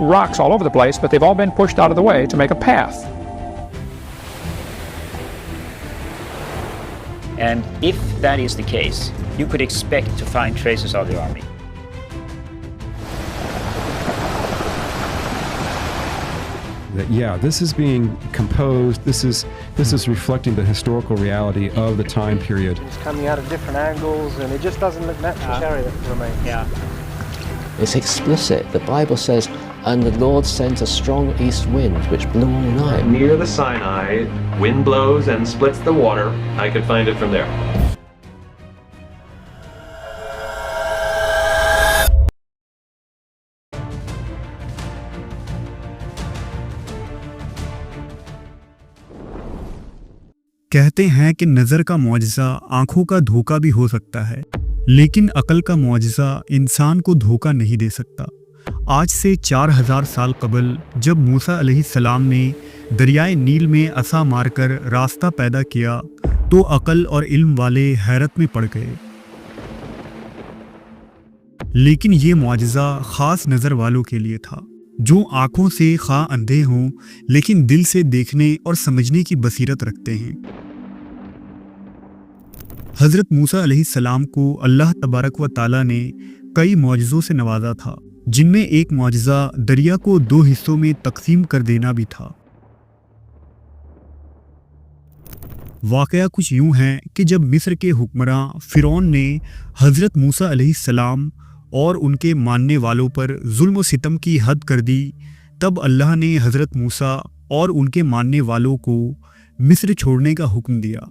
rocks all over the place, but they've all been pushed out of the way to make a path. And if that is the case, you could expect to find traces of the army. That, yeah, this is being composed, this is reflecting the historical reality of the time period. It's coming out of different angles, and it just doesn't look natural chariot remains. Yeah. It's explicit. The Bible says, and the Lord sent a strong east wind which blew all night. Near the Sinai, wind blows and splits the water. I could find it from there. कहते हैं कि नज़र का मुआजिज़ा आंखों का धोखा भी हो सकता है, लेकिन अकल का मुआजिज़ा इंसान को धोखा नहीं दे सकता। आज से 4000 साल कबल जब मूसा अलैहिस्सलाम ने दरियाए नील में असा मारकर रास्ता पैदा किया तो अकल और इल्म वाले हैरत में पड़ गए। लेकिन ये मुआजिज़ा ख़ास नज़र वालों के लिए था, जो आँखों से खा अंधे हों लेकिन दिल से देखने और समझने की बसीरत रखते हैं। हज़रत मूसा अलैहिस्सलाम को अल्लाह तबारक व ताला ने कई मौजज़ों से नवाजा था, जिनमें एक मौजज़ा दरिया को 2 हिस्सों में तकसीम कर देना भी था। वाक़या कुछ यूँ है कि जब मिस्र के हुक्मरान फ़िरौन ने हज़रत मूसा अलैहिस्सलाम और उनके मानने वालों पर जुल्म व सितम की हद कर दी, तब अल्लाह ने हज़रत मूसा और उनके मानने वालों को मिस्र छोड़ने का हुक्म दिया।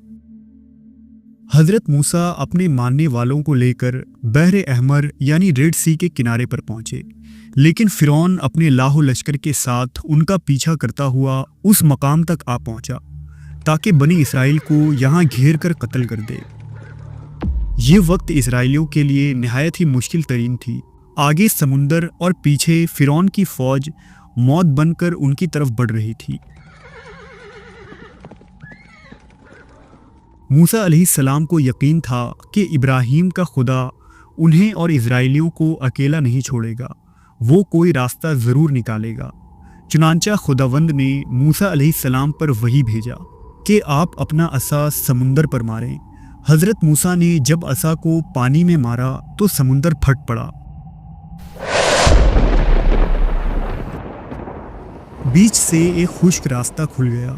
हज़रत मूसा अपने मानने वालों को लेकर बहर अहमर यानी रेड सी के किनारे पर पहुंचे, लेकिन फ़िरौन अपने लाहो लश्कर के साथ उनका पीछा करता हुआ उस मकाम तक आ पहुंचा ताकि बनी इसराइल को यहाँ घेर कर कत्ल कर दे। ये वक्त इसराइलियों के लिए नहायत ही मुश्किल तरीन थी। आगे समुंदर और पीछे फ़िरौन की फ़ौज मौत बनकर उनकी तरफ बढ़ रही थी। मूसा अलैहिस्सलाम को यकीन था कि इब्राहीम का खुदा उन्हें और इज़राइलियों को अकेला नहीं छोड़ेगा, वो कोई रास्ता ज़रूर निकालेगा। चुनांचा खुदावंद ने मूसा अलैहिस्सलाम पर वही भेजा कि आप अपना असा समुंदर पर मारें। हज़रत मूसा ने जब असा को पानी में मारा तो समुंदर फट पड़ा। बीच से एक खुश्क रास्ता खुल गया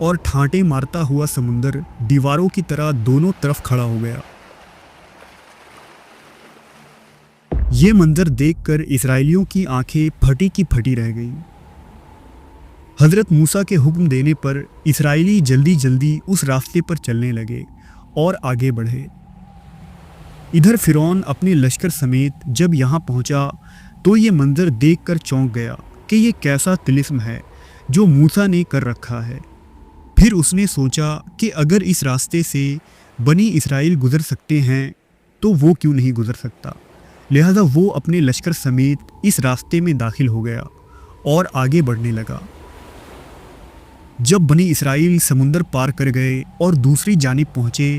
और ठांटे मारता हुआ समुंदर दीवारों की तरह दोनों तरफ खड़ा हो गया। ये मंजर देखकर इस्राएलियों की आंखें फटी की फटी रह गईं। हज़रत मूसा के हुक्म देने पर इस्राएली जल्दी जल्दी उस रास्ते पर चलने लगे और आगे बढ़े। इधर फ़िरौन अपने लश्कर समेत जब यहाँ पहुँचा तो ये मंजर देखकर चौंक गया कि ये कैसा तिलिस्म है जो मूसा ने कर रखा है। फिर उसने सोचा कि अगर इस रास्ते से बनी इसराइल गुज़र सकते हैं तो वो क्यों नहीं गुज़र सकता। लिहाजा वो अपने लश्कर समेत इस रास्ते में दाखिल हो गया और आगे बढ़ने लगा। जब बनी इसराइल समुंदर पार कर गए और दूसरी जानिब पहुँचे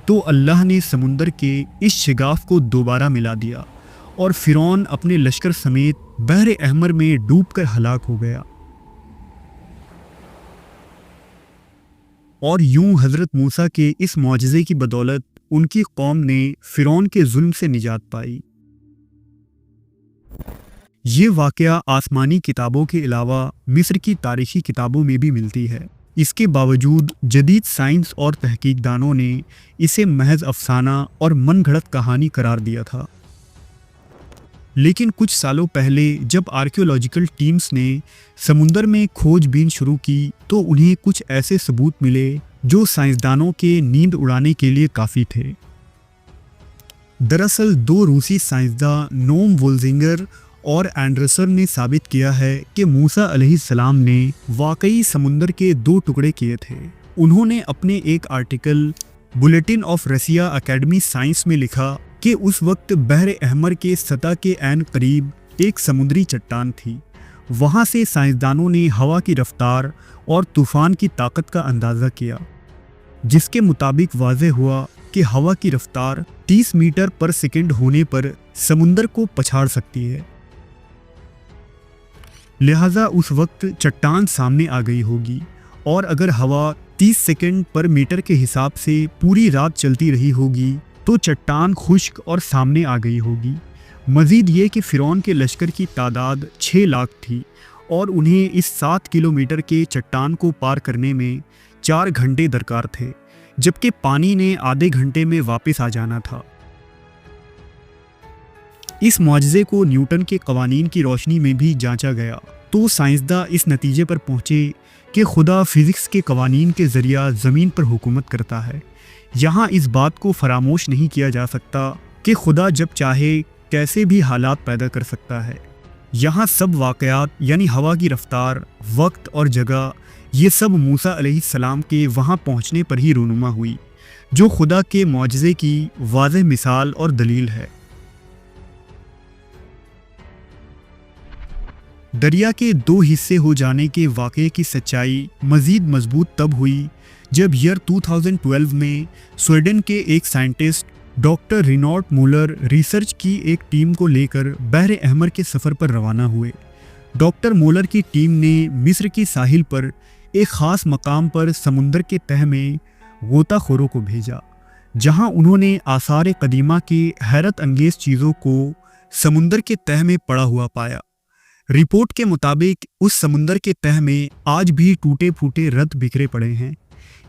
तो अल्लाह ने समुंदर के इस शिगाफ को दोबारा मिला दिया और फ़िरौन अपने लश्कर समेत बहर अहमर में डूबकर हलाक हो गया। और यूं हज़रत मूसा के इस मौजज़े की बदौलत उनकी कौम ने फ़िरौन के जुल्म से निजात पाई। ये वाक़या आसमानी किताबों के अलावा मिस्र की तारीख़ी किताबों में भी मिलती है। इसके बावजूद जदीद साइंस और तहकीकदानों ने इसे महज अफसाना और मनगढ़ंत कहानी करार दिया था। लेकिन कुछ सालों पहले जब आर्कियोलॉजिकल टीम्स ने समुंदर में खोजबीन शुरू की तो उन्हें कुछ ऐसे सबूत मिले जो साइंसदानों के नींद उड़ाने के लिए काफ़ी थे। दरअसल 2 रूसी साइंसदान नोम वोल्जिंगर और एंडरसन ने साबित किया है कि मूसा अलैहिस्सलाम ने वाकई समुंदर के 2 टुकड़े किए थे। उन्होंने अपने एक article bulletin of Russia academy science में लिखा कि उस वक्त बहर अहमर के सतह के ऐन करीब एक समुद्री चट्टान थी। वहाँ से साइंसदानों ने हवा की रफ्तार और तूफ़ान की ताकत का अंदाज़ा किया, जिसके मुताबिक वाज़ेह हुआ कि हवा की रफ्तार 30 मीटर पर सेकंड होने पर समुंदर को पछाड़ सकती है। लिहाजा उस वक्त चट्टान सामने आ गई होगी, और अगर हवा 30 सेकंड पर मीटर के हिसाब से पूरी रात चलती रही होगी तो चट्टान खुश्क और सामने आ गई होगी। मज़ीद ये कि फ़िरौन के लश्कर की तादाद 6 लाख थी और उन्हें इस 7 किलोमीटर के चट्टान को पार करने में 4 घंटे दरकार थे, जबकि पानी ने आधे घंटे में वापस आ जाना था। इस मुआजिज़े को न्यूटन के कवानीन की रोशनी में भी जांचा गया तो साइंसदां इस नतीजे पर पहुँचे कि खुदा फ़िज़िक्स के कवानीन के ज़रिया ज़मीन पर हुकूमत करता है। यहाँ इस बात को फरामोश नहीं किया जा सकता कि खुदा जब चाहे कैसे भी हालात पैदा कर सकता है। यहाँ सब वाक़यात यानी हवा की रफ्तार, वक्त और जगह, ये सब मूसा अलैहिस्सलाम के वहाँ पहुँचने पर ही रूनुमा हुई, जो खुदा के मुआजिज़े की वाज़ेह मिसाल और दलील है। दरिया के 2 हिस्से हो जाने के वाक़े की सच्चाई मज़ीद मजबूत तब हुई जब ईयर 2012 में स्वीडन के एक scientist doctor renowned Müller research की एक टीम को लेकर बहर अहमर के सफ़र पर रवाना हुए। डॉक्टर मूलर की टीम ने मिस्र की साहिल पर एक ख़ास मकाम पर समुंदर के तह में गोताखोरों को भेजा, जहां उन्होंने आसार कदीमा की हैरत अंगेज़ चीज़ों को समुंदर के तह में पड़ा हुआ पाया। रिपोर्ट के मुताबिक उस समुंदर के तह में आज भी टूटे फूटे रथ बिखरे पड़े हैं,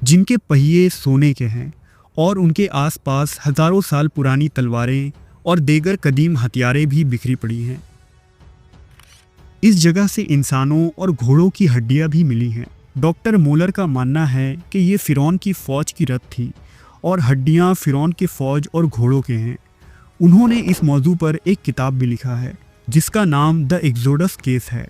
जिनके पहिए सोने के हैं और उनके आसपास हज़ारों साल पुरानी तलवारें और दीगर कदीम हथियारें भी बिखरी पड़ी हैं। इस जगह से इंसानों और घोड़ों की हड्डियां भी मिली हैं। डॉक्टर मूलर का मानना है कि ये फ़िरौन की फ़ौज की रथ थी और हड्डियां फ़िरौन के फ़ौज और घोड़ों के हैं। उन्होंने इस मौजू पर एक किताब भी लिखा है जिसका नाम द एक्सोडस केस है।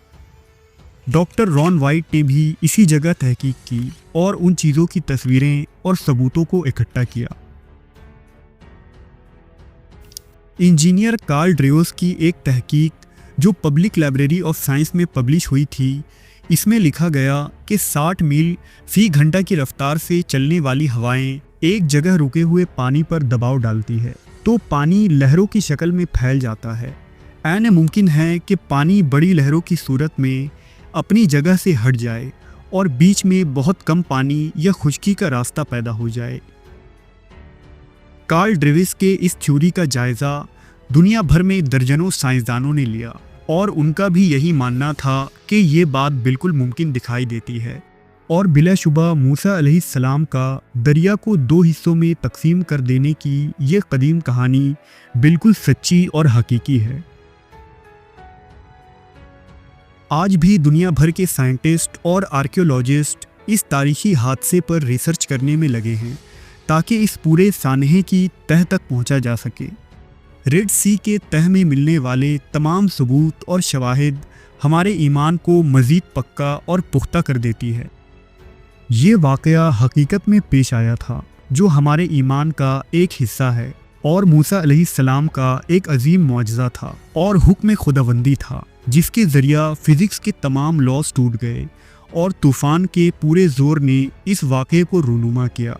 डॉक्टर रॉन वाइट ने भी इसी जगह तहकीक की और उन चीज़ों की तस्वीरें और सबूतों को इकट्ठा किया। इंजीनियर कार्ल ड्रेयोस की एक तहकीक जो पब्लिक लाइब्रेरी ऑफ साइंस में पब्लिश हुई थी, इसमें लिखा गया कि 60 मील फ़ी घंटा की रफ्तार से चलने वाली हवाएं एक जगह रुके हुए पानी पर दबाव डालती है तो पानी लहरों की शक्ल में फैल जाता है। ऐन मुमकिन है कि पानी बड़ी लहरों की सूरत में अपनी जगह से हट जाए और बीच में बहुत कम पानी या खुश्की का रास्ता पैदा हो जाए। कार्ल ड्रेविस के इस थ्योरी का जायज़ा दुनिया भर में दर्जनों साइंसदानों ने लिया और उनका भी यही मानना था कि ये बात बिल्कुल मुमकिन दिखाई देती है और बिलाशुबा मूसा अलैहिस्सलाम का दरिया को 2 हिस्सों में तकसीम कर देने की ये कदीम कहानी बिल्कुल सच्ची और हकीकी है। आज भी दुनिया भर के साइंटिस्ट और आर्कियोलॉजिस्ट इस तारीखी हादसे पर रिसर्च करने में लगे हैं ताकि इस पूरे सानहे की तह तक पहुंचा जा सके। रेड सी के तह में मिलने वाले तमाम सबूत और शवाहिद हमारे ईमान को मज़ीद पक्का और पुख्ता कर देती है। ये वाक़या हकीकत में पेश आया था जो हमारे ईमान का एक हिस्सा है और मूसा अलैहिस्सलाम का एक अजीम मुआजिज़ा था और हुक्म खुदावंदी था जिसके ज़रिया फ़िज़िक्स के तमाम लॉज टूट गए और तूफ़ान के पूरे ज़ोर ने इस वाक़े को रूनुमा किया।